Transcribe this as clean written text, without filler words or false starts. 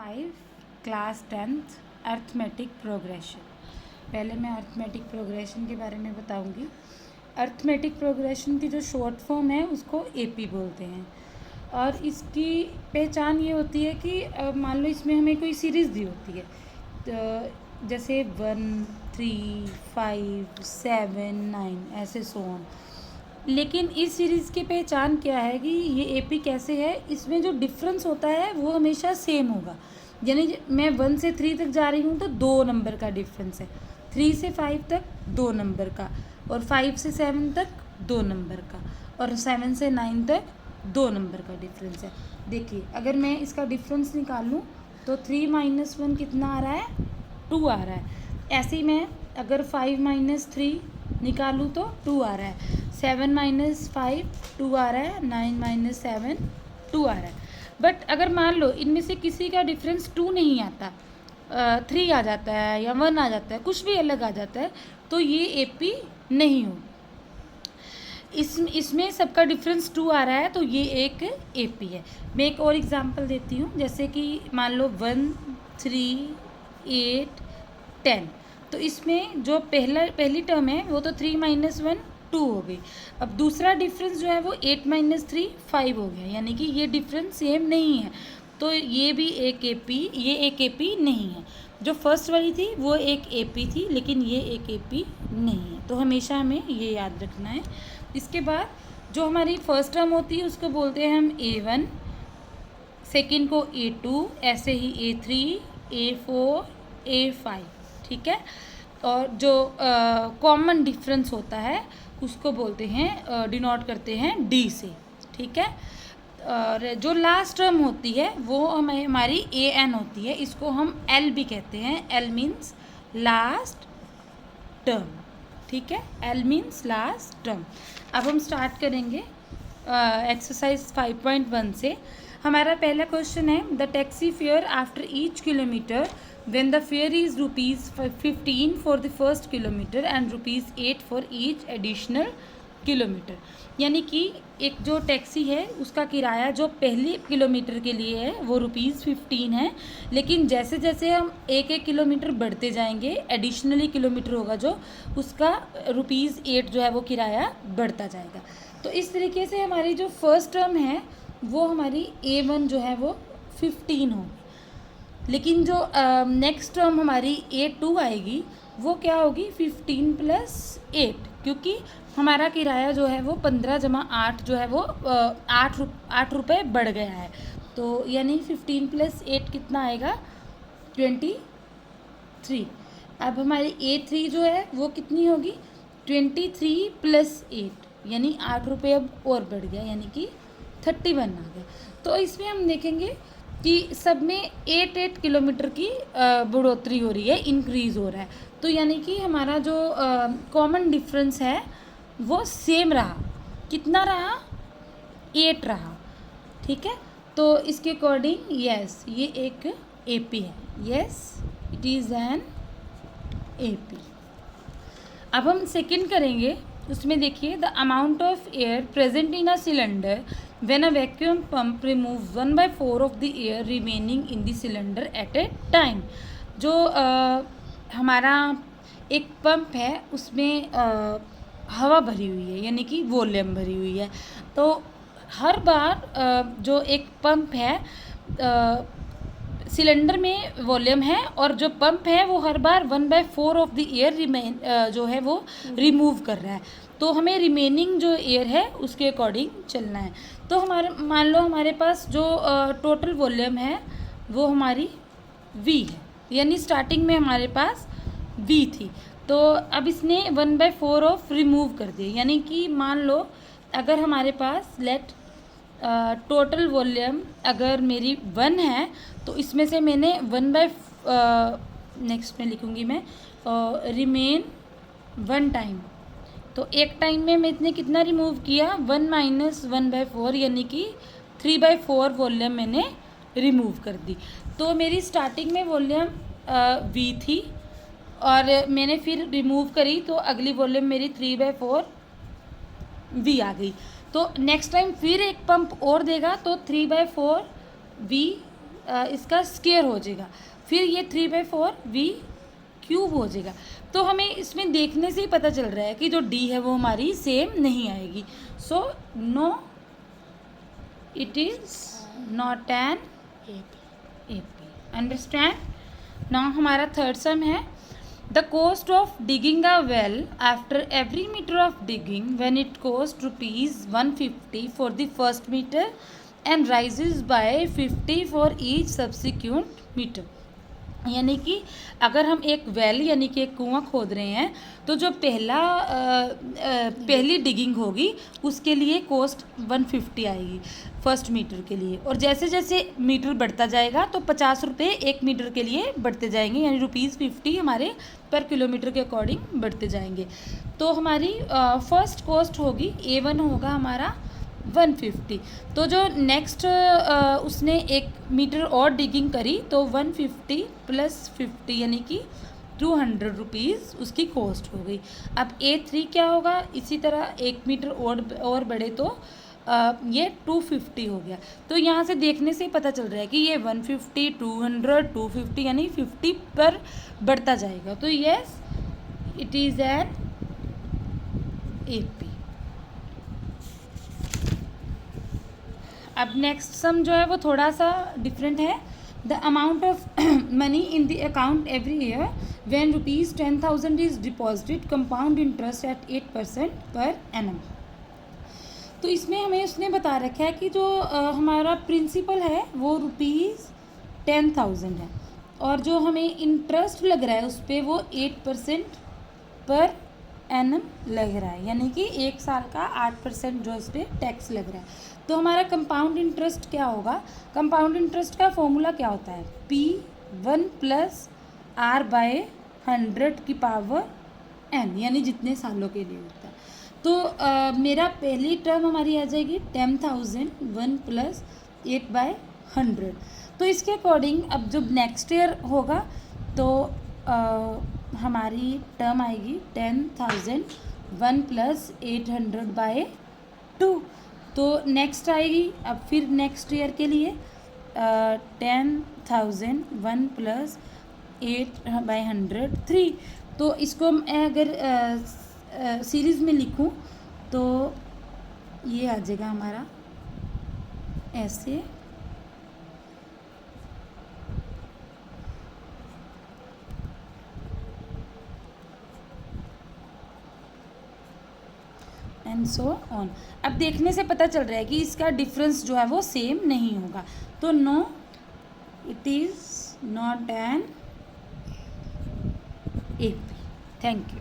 5 class 10th arithmetic progression. पहले मैं arithmetic progression के बारे में बताऊंगी। अर्थमेटिक प्रोग्रेशन की जो शॉर्ट फॉर्म है उसको एपी बोलते हैं और इसकी पहचान ये होती है कि मान लो इसमें हमें कोई सीरीज़ दी होती है, तो जैसे 1, 3, 5, 7, 9 ऐसे सो ऑन। लेकिन इस सीरीज़ की पहचान क्या है कि ये एपी कैसे है, इसमें जो डिफरेंस होता है वो हमेशा सेम होगा। यानी मैं 1 से 3 तक जा रही हूँ तो 2 नंबर का डिफरेंस है, 3 से 5 तक 2 नंबर का, और 5 से 7 तक 2 नंबर का, और 7 से 9 तक 2 नंबर का डिफरेंस है। देखिए अगर मैं इसका डिफरेंस निकालूँ तो 3 - 1 कितना आ रहा है, 2 आ रहा है। ऐसे ही मैं अगर 5 - 3 निकालूँ तो 2 आ रहा है, 7 - 5 2 आ रहा है, 9 - 7 2 आ रहा है। बट अगर मान लो इनमें से किसी का डिफरेंस 2 नहीं आता, 3 आ जाता है या 1 आ जाता है, कुछ भी अलग आ जाता है, तो ये एपी नहीं हो। इसमें सबका डिफरेंस 2 आ रहा है तो ये एक एपी है। मैं एक और एग्जांपल देती हूँ, जैसे कि मान लो 1, 3, 8, 10। तो इसमें जो पहली टर्म है वो तो 3 - 1 2 हो गई। अब दूसरा डिफरेंस जो है वो 8 - 3 5 हो गया, यानी कि ये डिफरेंस सेम नहीं है, तो ये भी एक एपी, ये एक एपी नहीं है। जो फर्स्ट वाली थी वो एक एपी थी, लेकिन ये एक एपी नहीं है, तो हमेशा हमें ये याद रखना है। इसके बाद जो हमारी फर्स्ट टर्म होती है उसको बोलते हैं हम A1, सेकेंड को A2, ऐसे ही A3, A4, A5, ठीक है। और जो कॉमन डिफरेंस होता है उसको बोलते हैं, डिनोट करते हैं D से, ठीक है। और जो लास्ट टर्म होती है वो हमारी AN होती है, इसको हम L भी कहते हैं। L मीन्स लास्ट टर्म, ठीक है, L मीन्स लास्ट टर्म। अब हम स्टार्ट करेंगे एक्सरसाइज 5.1 से। हमारा पहला क्वेश्चन है, the taxi fare after each kilometre when the fare is ₹15 for the first kilometer and ₹8 for each additional kilometre. यानी कि एक जो टैक्सी है उसका किराया जो पहले किलोमीटर के लिए है वो ₹15 है, लेकिन जैसे जैसे हम एक किलोमीटर बढ़ते जाएंगे एडिशनली किलोमीटर होगा जो, उसका ₹8 जो है वो किराया बढ़ता जाएगा। तो इस तरीके से हमारी जो फर्स्ट टर्म है वो हमारी A1 जो है वो 15 होगी, लेकिन जो नेक्स्ट टर्म हमारी A2 आएगी वो क्या होगी, 15 + 8, क्योंकि हमारा किराया जो है वो 15 + 8 जो है वो 8 रुपये बढ़ गया है, तो यानी 15 + 8 कितना आएगा, 23। अब हमारी A3 जो है वो कितनी होगी, 23 + 8, यानी 8 रुपये अब और बढ़ गया, यानी कि 31 आ गया। तो इसमें हम देखेंगे कि सब में 8 किलोमीटर की बढ़ोतरी हो रही है, इंक्रीज़ हो रहा है, तो यानी कि हमारा जो कॉमन डिफरेंस है वो सेम रहा। कितना रहा, 8 रहा, ठीक है। तो इसके अकॉर्डिंग यस ये एक एपी है, yes it is an AP. अब हम सेकंड करेंगे, उसमें देखिए, the amount of air present in a cylinder when a vacuum pump removes 1/4 of the air remaining in the cylinder at a time। जो हमारा एक पंप है उसमें हवा भरी हुई है, यानी कि वॉल्यूम भरी हुई है, तो हर बार जो एक पंप है, सिलेंडर में वॉल्यूम है और जो पंप है वो हर बार 1/4 ऑफ द एयर जो है वो रिमूव कर रहा है, तो हमें रिमेनिंग जो एयर है उसके अकॉर्डिंग चलना है। तो हमारे मान लो हमारे पास जो टोटल वॉल्यूम है वो हमारी V है, यानी स्टार्टिंग में हमारे पास V थी, तो अब इसने 1/4 ऑफ रिमूव कर दिया, यानी कि मान लो अगर हमारे पास टोटल वॉल्यूम अगर मेरी 1 है तो इसमें से मैंने नेक्स्ट में लिखूँगी मैं रिमेन 1 टाइम, तो एक टाइम में मैंने कितना रिमूव किया, 1 - 1/4, यानी कि 3/4 वॉल्यूम मैंने रिमूव कर दी। तो मेरी स्टार्टिंग में वॉल्यूम V थी और मैंने फिर रिमूव करी तो अगली वॉल्यूम मेरी 3/4 V आ गई। तो नेक्स्ट टाइम फिर एक पंप और देगा तो 3/4 V इसका स्क्वायर हो जाएगा, फिर ये 3/4 v क्यूब हो जाएगा। तो हमें इसमें देखने से ही पता चल रहा है कि जो डी है वो हमारी सेम नहीं आएगी। So no, it is not an AP। Understand. Now हमारा थर्ड सम है, the cost of digging a well after every metre of digging when it cost ₹150 for the first metre and rises by 50 for each subsequent metre. यानी कि अगर हम एक well यानी कि एक कुआं खोद रहे हैं तो जो पहली डिगिंग होगी उसके लिए कॉस्ट 150 आएगी फर्स्ट मीटर के लिए, और जैसे जैसे मीटर बढ़ता जाएगा तो 50 रुपये 1 मीटर के लिए बढ़ते जाएंगे, यानी ₹50 हमारे पर किलोमीटर के अकॉर्डिंग बढ़ते जाएंगे। तो हमारी फर्स्ट कॉस्ट होगी, A1 होगा हमारा 150। तो जो नेक्स्ट उसने 1 मीटर और डिगिंग करी तो 150 + 50 यानी कि 200 रुपीज़ उसकी कॉस्ट हो गई। अब A3 क्या होगा, इसी तरह 1 मीटर और बढ़े तो ये 250 हो गया। तो यहाँ से देखने से पता चल रहा है कि ये 150, 200, 250 यानी 50 पर बढ़ता जाएगा। तो yes, it is an AP। अब नेक्स्ट सम जो है वो थोड़ा सा डिफरेंट है। The amount of money in the account every year when ₹10,000 is deposited compound interest eight 8% per annum. तो इसमें हमें उसने बता रखा है कि जो हमारा प्रिंसिपल है वो ₹10,000 है, और जो हमें इंटरेस्ट लग रहा है उस पर वो 8% पर एनम लग रहा है, यानी कि 1 साल का 8% जो इस पर टैक्स लग रहा है। तो हमारा कंपाउंड इंटरेस्ट क्या होगा, कंपाउंड इंटरेस्ट का फॉर्मूला क्या होता है, P1 + R/100 की पावर n, यानी जितने सालों के लिए होता है। तो मेरा पहली टर्म हमारी आ जाएगी 10,000 1 + 8/100। तो इसके अकॉर्डिंग अब जब नेक्स्ट ईयर होगा तो हमारी टर्म आएगी 10,000 1 + 800/2। तो नेक्स्ट आएगी अब फिर नेक्स्ट ईयर के लिए 10,000 1 + 8/100 3। तो इसको मैं अगर सीरीज़ में लिखूं तो ये आ जाएगा हमारा ऐसे। And so on. अब देखने से पता चल रहा है कि इसका डिफरेंस जो है वो सेम नहीं होगा। तो no, it is not an AP। Thank you.